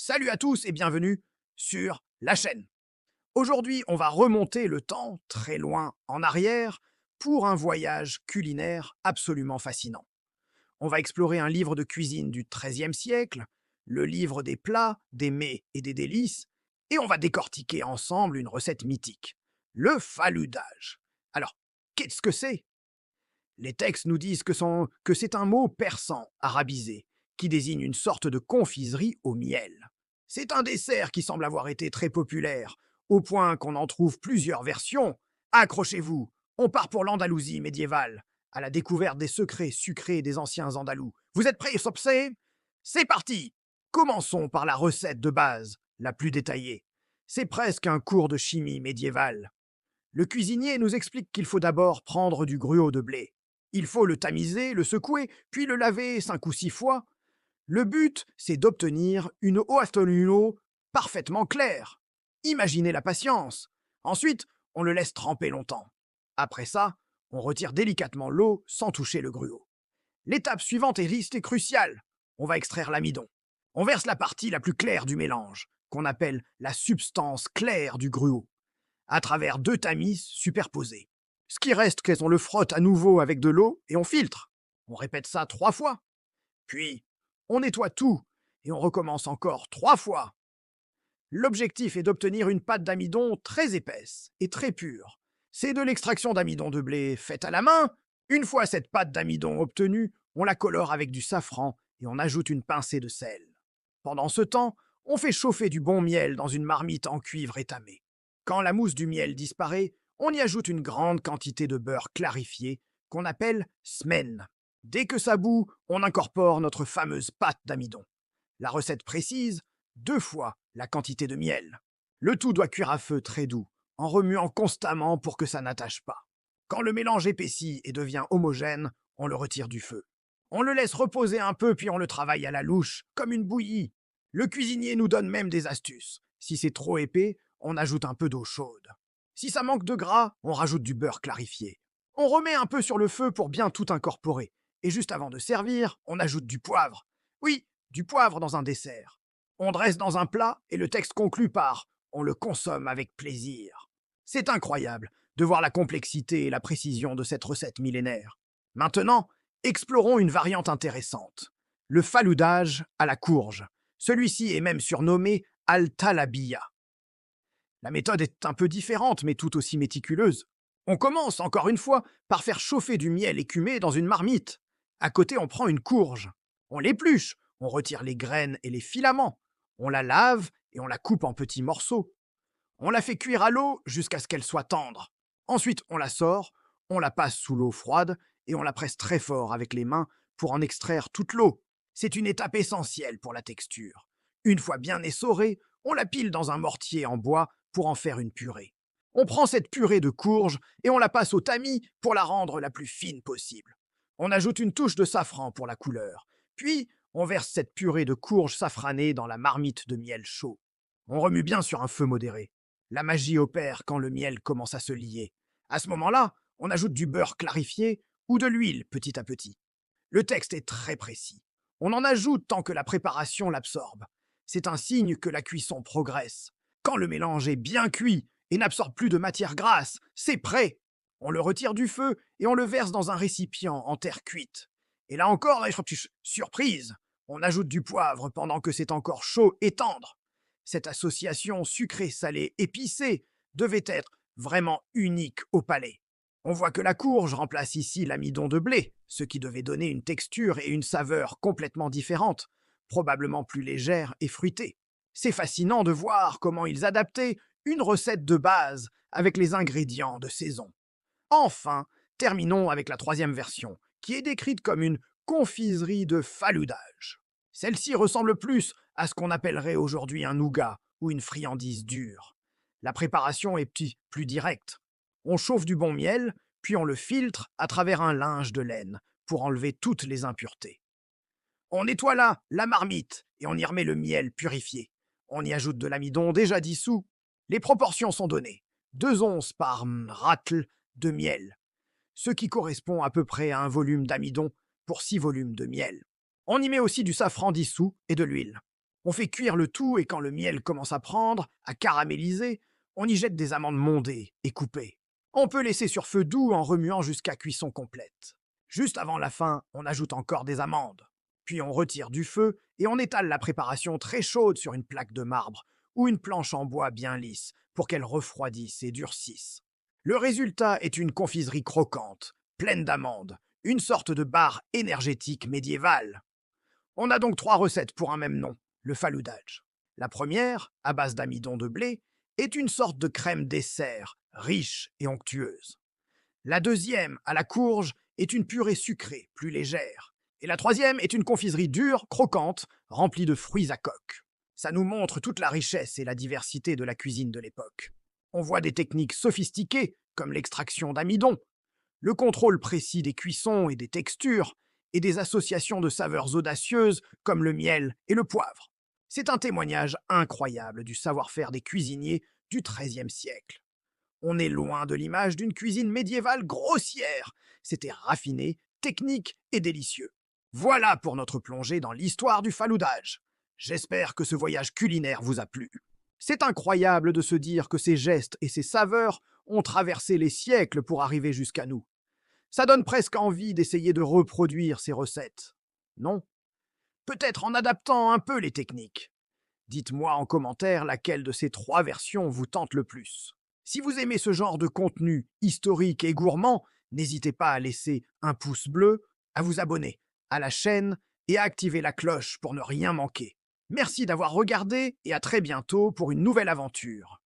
Salut à tous et bienvenue sur la chaîne. Aujourd'hui, on va remonter le temps très loin en arrière pour un voyage culinaire absolument fascinant. On va explorer un livre de cuisine du XIIIe siècle, le livre des plats, des mets et des délices, et on va décortiquer ensemble une recette mythique, le faludage. Alors, qu'est-ce que c'est? Les textes nous disent que c'est un mot persan, arabisé, qui désigne une sorte de confiserie au miel. C'est un dessert qui semble avoir été très populaire, au point qu'on en trouve plusieurs versions. Accrochez-vous, on part pour l'Andalousie médiévale, à la découverte des secrets sucrés des anciens Andalous. Vous êtes prêts, Sopsé? C'est parti! Commençons par la recette de base, la plus détaillée. C'est presque un cours de chimie médiévale. Le cuisinier nous explique qu'il faut d'abord prendre du gruau de blé. Il faut le tamiser, le secouer, puis le laver 5 ou 6 fois. Le but, c'est d'obtenir une eau astonino parfaitement claire. Imaginez la patience. Ensuite, on le laisse tremper longtemps. Après ça, on retire délicatement l'eau sans toucher le gruau. L'étape suivante est liste et cruciale. On va extraire l'amidon. On verse la partie la plus claire du mélange, qu'on appelle la substance claire du gruau, à travers 2 tamis superposés. Ce qui reste, on le frotte à nouveau avec de l'eau et on filtre. On répète ça 3 fois. Puis, on nettoie tout et on recommence encore 3 fois. L'objectif est d'obtenir une pâte d'amidon très épaisse et très pure. C'est de l'extraction d'amidon de blé faite à la main. Une fois cette pâte d'amidon obtenue, on la colore avec du safran et on ajoute une pincée de sel. Pendant ce temps, on fait chauffer du bon miel dans une marmite en cuivre étamé. Quand la mousse du miel disparaît, on y ajoute une grande quantité de beurre clarifié qu'on appelle smen. Dès que ça bout, on incorpore notre fameuse pâte d'amidon. La recette précise, 2 fois la quantité de miel. Le tout doit cuire à feu très doux, en remuant constamment pour que ça n'attache pas. Quand le mélange épaissit et devient homogène, on le retire du feu. On le laisse reposer un peu puis on le travaille à la louche, comme une bouillie. Le cuisinier nous donne même des astuces. Si c'est trop épais, on ajoute un peu d'eau chaude. Si ça manque de gras, on rajoute du beurre clarifié. On remet un peu sur le feu pour bien tout incorporer. Et juste avant de servir, on ajoute du poivre. Oui, du poivre dans un dessert. On dresse dans un plat et le texte conclut par «On le consomme avec plaisir». C'est incroyable de voir la complexité et la précision de cette recette millénaire. Maintenant, explorons une variante intéressante. Le faloudage à la courge. Celui-ci est même surnommé al-talabiya. La méthode est un peu différente mais tout aussi méticuleuse. On commence, encore une fois, par faire chauffer du miel écumé dans une marmite. À côté, on prend une courge. On l'épluche, on retire les graines et les filaments. On la lave et on la coupe en petits morceaux. On la fait cuire à l'eau jusqu'à ce qu'elle soit tendre. Ensuite, on la sort, on la passe sous l'eau froide et on la presse très fort avec les mains pour en extraire toute l'eau. C'est une étape essentielle pour la texture. Une fois bien essorée, on la pile dans un mortier en bois pour en faire une purée. On prend cette purée de courge et on la passe au tamis pour la rendre la plus fine possible. On ajoute une touche de safran pour la couleur. Puis, on verse cette purée de courge safranée dans la marmite de miel chaud. On remue bien sur un feu modéré. La magie opère quand le miel commence à se lier. À ce moment-là, on ajoute du beurre clarifié ou de l'huile petit à petit. Le texte est très précis. On en ajoute tant que la préparation l'absorbe. C'est un signe que la cuisson progresse. Quand le mélange est bien cuit et n'absorbe plus de matière grasse, c'est prêt. On le retire du feu et on le verse dans un récipient en terre cuite. Et là encore, surprise, on ajoute du poivre pendant que c'est encore chaud et tendre. Cette association sucré-salé-épicé devait être vraiment unique au palais. On voit que la courge remplace ici l'amidon de blé, ce qui devait donner une texture et une saveur complètement différentes, probablement plus légères et fruitées. C'est fascinant de voir comment ils adaptaient une recette de base avec les ingrédients de saison. Enfin, terminons avec la 3e version, qui est décrite comme une confiserie de faludage. Celle-ci ressemble plus à ce qu'on appellerait aujourd'hui un nougat ou une friandise dure. La préparation est plus directe. On chauffe du bon miel, puis on le filtre à travers un linge de laine pour enlever toutes les impuretés. On nettoie là la marmite et on y remet le miel purifié. On y ajoute de l'amidon déjà dissous. Les proportions sont données. 2 onces par ratle de miel, ce qui correspond à peu près à un volume d'amidon pour 6 volumes de miel. On y met aussi du safran dissous et de l'huile. On fait cuire le tout et quand le miel commence à prendre, à caraméliser, on y jette des amandes mondées et coupées. On peut laisser sur feu doux en remuant jusqu'à cuisson complète. Juste avant la fin, on ajoute encore des amandes. Puis on retire du feu et on étale la préparation très chaude sur une plaque de marbre ou une planche en bois bien lisse pour qu'elle refroidisse et durcisse. Le résultat est une confiserie croquante, pleine d'amandes, une sorte de bar énergétique médiéval. On a donc 3 recettes pour un même nom, le faloudage. La première, à base d'amidon de blé, est une sorte de crème dessert, riche et onctueuse. La deuxième, à la courge, est une purée sucrée, plus légère. Et la troisième est une confiserie dure, croquante, remplie de fruits à coque. Ça nous montre toute la richesse et la diversité de la cuisine de l'époque. On voit des techniques sophistiquées, comme l'extraction d'amidon, le contrôle précis des cuissons et des textures, et des associations de saveurs audacieuses comme le miel et le poivre. C'est un témoignage incroyable du savoir-faire des cuisiniers du XIIIe siècle. On est loin de l'image d'une cuisine médiévale grossière. C'était raffiné, technique et délicieux. Voilà pour notre plongée dans l'histoire du faloudage. J'espère que ce voyage culinaire vous a plu. C'est incroyable de se dire que ces gestes et ces saveurs ont traversé les siècles pour arriver jusqu'à nous. Ça donne presque envie d'essayer de reproduire ces recettes. Non? Peut-être en adaptant un peu les techniques. Dites-moi en commentaire laquelle de ces 3 versions vous tente le plus. Si vous aimez ce genre de contenu historique et gourmand, n'hésitez pas à laisser un pouce bleu, à vous abonner à la chaîne et à activer la cloche pour ne rien manquer. Merci d'avoir regardé et à très bientôt pour une nouvelle aventure.